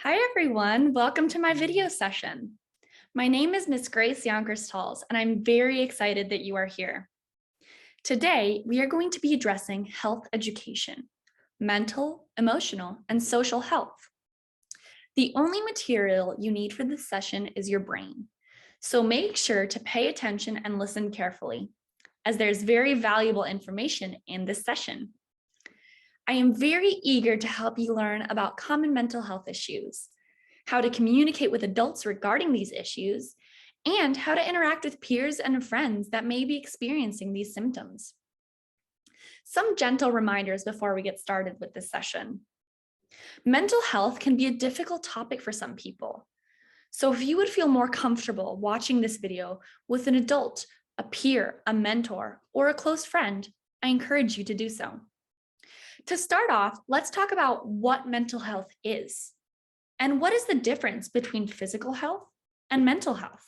Hi everyone, welcome to my video session. My name is Miss Grace Yonkers-Talz, and I'm very excited that you are here. Today, we are going to be addressing health education, mental, emotional, and social health. The only material you need for this session is your brain, so make sure to pay attention and listen carefully, as there's very valuable information in this session. I am very eager to help you learn about common mental health issues, how to communicate with adults regarding these issues, and how to interact with peers and friends that may be experiencing these symptoms. Some gentle reminders before we get started with this session. Mental health can be a difficult topic for some people. So if you would feel more comfortable watching this video with an adult, a peer, a mentor, or a close friend, I encourage you to do so. To start off, let's talk about what mental health is and what is the difference between physical health and mental health.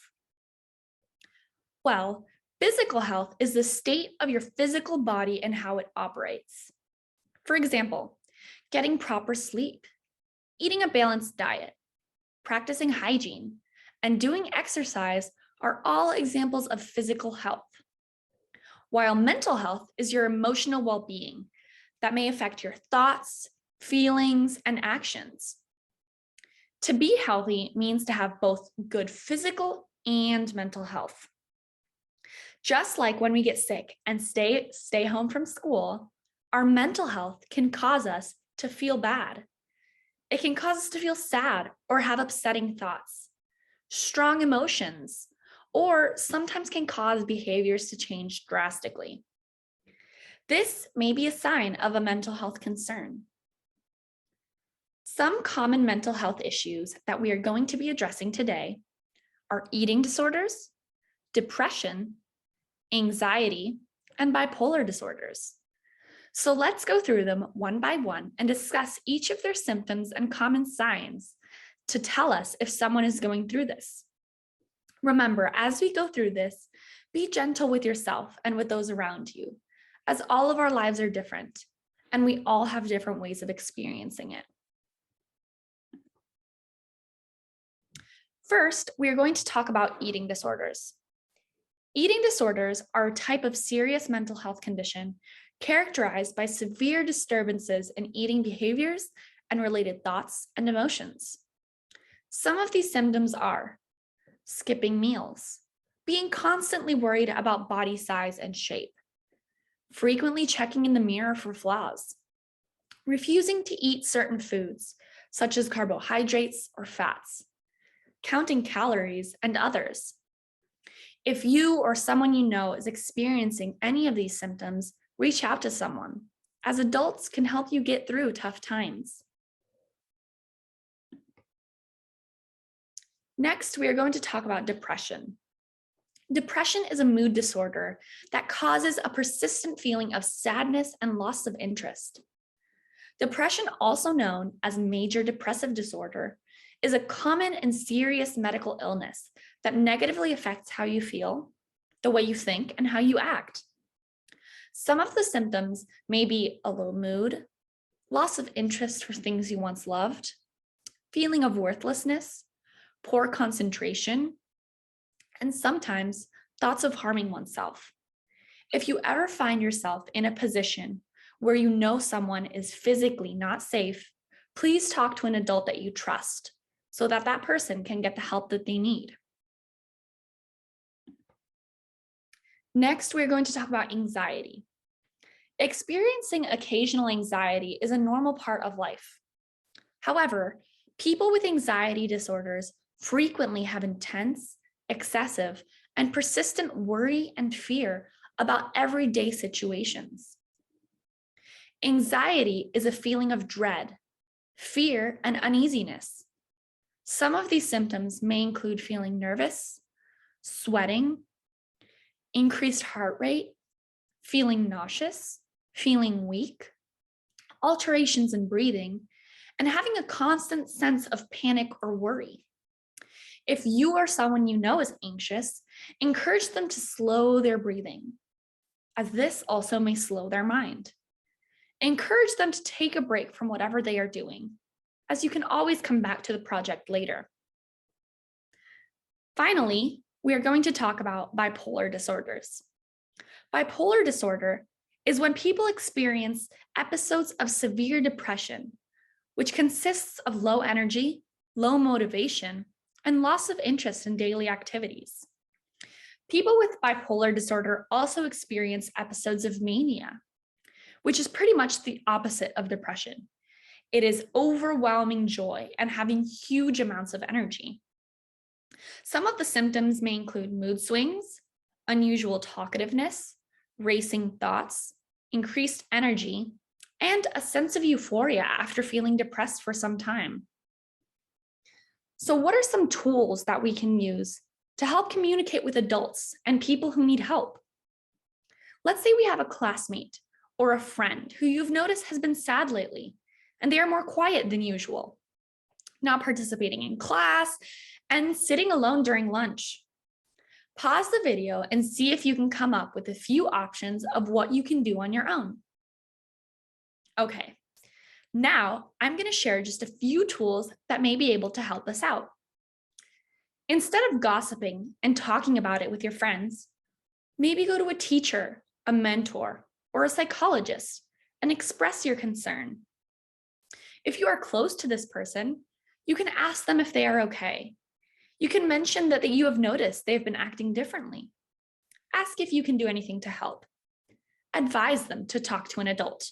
Well, physical health is the state of your physical body and how it operates. For example, getting proper sleep, eating a balanced diet, practicing hygiene, and doing exercise are all examples of physical health. While mental health is your emotional well-being that may affect your thoughts, feelings, and actions. To be healthy means to have both good physical and mental health. Just like when we get sick and stay home from school, our mental health can cause us to feel bad. It can cause us to feel sad or have upsetting thoughts, strong emotions, or sometimes can cause behaviors to change drastically. This may be a sign of a mental health concern. Some common mental health issues that we are going to be addressing today are eating disorders, depression, anxiety, and bipolar disorders. So let's go through them one by one and discuss each of their symptoms and common signs to tell us if someone is going through this. Remember, as we go through this, be gentle with yourself and with those around you, as all of our lives are different, and we all have different ways of experiencing it. First, we are going to talk about eating disorders. Eating disorders are a type of serious mental health condition characterized by severe disturbances in eating behaviors and related thoughts and emotions. Some of these symptoms are skipping meals, being constantly worried about body size and shape, frequently checking in the mirror for flaws, refusing to eat certain foods, such as carbohydrates or fats, counting calories, and others. If you or someone you know is experiencing any of these symptoms, reach out to someone, as adults can help you get through tough times. Next, we are going to talk about depression. Depression is a mood disorder that causes a persistent feeling of sadness and loss of interest. Depression, also known as major depressive disorder, is a common and serious medical illness that negatively affects how you feel, the way you think, and how you act. Some of the symptoms may be a low mood, loss of interest for things you once loved, feeling of worthlessness, poor concentration, and sometimes thoughts of harming oneself. If you ever find yourself in a position where you know someone is physically not safe, please talk to an adult that you trust so that that person can get the help that they need. Next, we're going to talk about anxiety. Experiencing occasional anxiety is a normal part of life. However, people with anxiety disorders frequently have intense, excessive, and persistent worry and fear about everyday situations. Anxiety is a feeling of dread, fear, and uneasiness. Some of these symptoms may include feeling nervous, sweating, increased heart rate, feeling nauseous, feeling weak, alterations in breathing, and having a constant sense of panic or worry. If you or someone you know is anxious, encourage them to slow their breathing, as this also may slow their mind. Encourage them to take a break from whatever they are doing, as you can always come back to the project later. Finally, we are going to talk about bipolar disorders. Bipolar disorder is when people experience episodes of severe depression, which consists of low energy, low motivation, and loss of interest in daily activities. People with bipolar disorder also experience episodes of mania, which is pretty much the opposite of depression. It is overwhelming joy and having huge amounts of energy. Some of the symptoms may include mood swings, unusual talkativeness, racing thoughts, increased energy, and a sense of euphoria after feeling depressed for some time. So what are some tools that we can use to help communicate with adults and people who need help? Let's say we have a classmate or a friend who you've noticed has been sad lately, and they are more quiet than usual, not participating in class and sitting alone during lunch. Pause the video and see if you can come up with a few options of what you can do on your own. Okay, now I'm going to share just a few tools that may be able to help us out. Instead of gossiping and talking about it with your friends, maybe go to a teacher, a mentor, or a psychologist and express your concern. If you are close to this person, you can ask them if they are okay. You can mention that you have noticed they've been acting differently. Ask if you can do anything to help. Advise them to talk to an adult.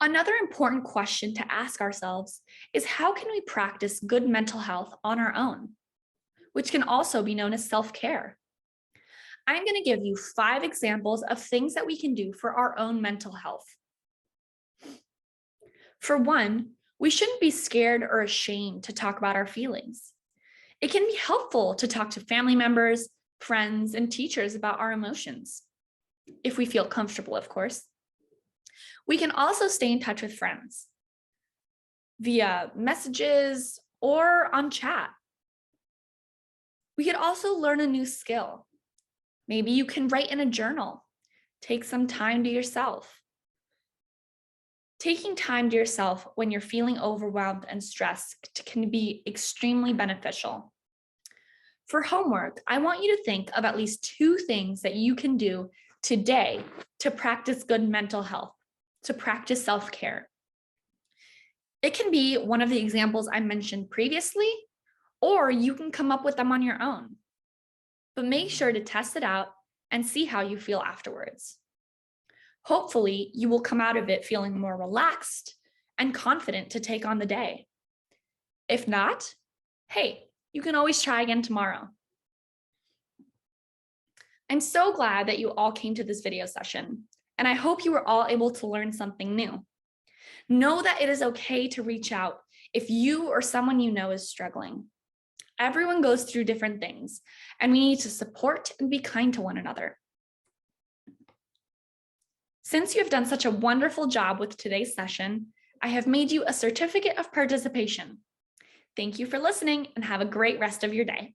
Another important question to ask ourselves is how can we practice good mental health on our own, which can also be known as self-care. I'm going to give you 5 examples of things that we can do for our own mental health. For one, we shouldn't be scared or ashamed to talk about our feelings. It can be helpful to talk to family members, friends, and teachers about our emotions, if we feel comfortable, of course. We can also stay in touch with friends via messages or on chat. We could also learn a new skill. Maybe you can write in a journal, take some time to yourself. Taking time to yourself when you're feeling overwhelmed and stressed can be extremely beneficial. For homework, I want you to think of at least 2 things that you can do today to practice good mental health, to practice self-care. It can be one of the examples I mentioned previously, or you can come up with them on your own. But make sure to test it out and see how you feel afterwards. Hopefully, you will come out of it feeling more relaxed and confident to take on the day. If not, hey, you can always try again tomorrow. I'm so glad that you all came to this video session, and I hope you were all able to learn something new. Know that it is okay to reach out if you or someone you know is struggling. Everyone goes through different things, and we need to support and be kind to one another. Since you have done such a wonderful job with today's session, I have made you a certificate of participation. Thank you for listening and have a great rest of your day.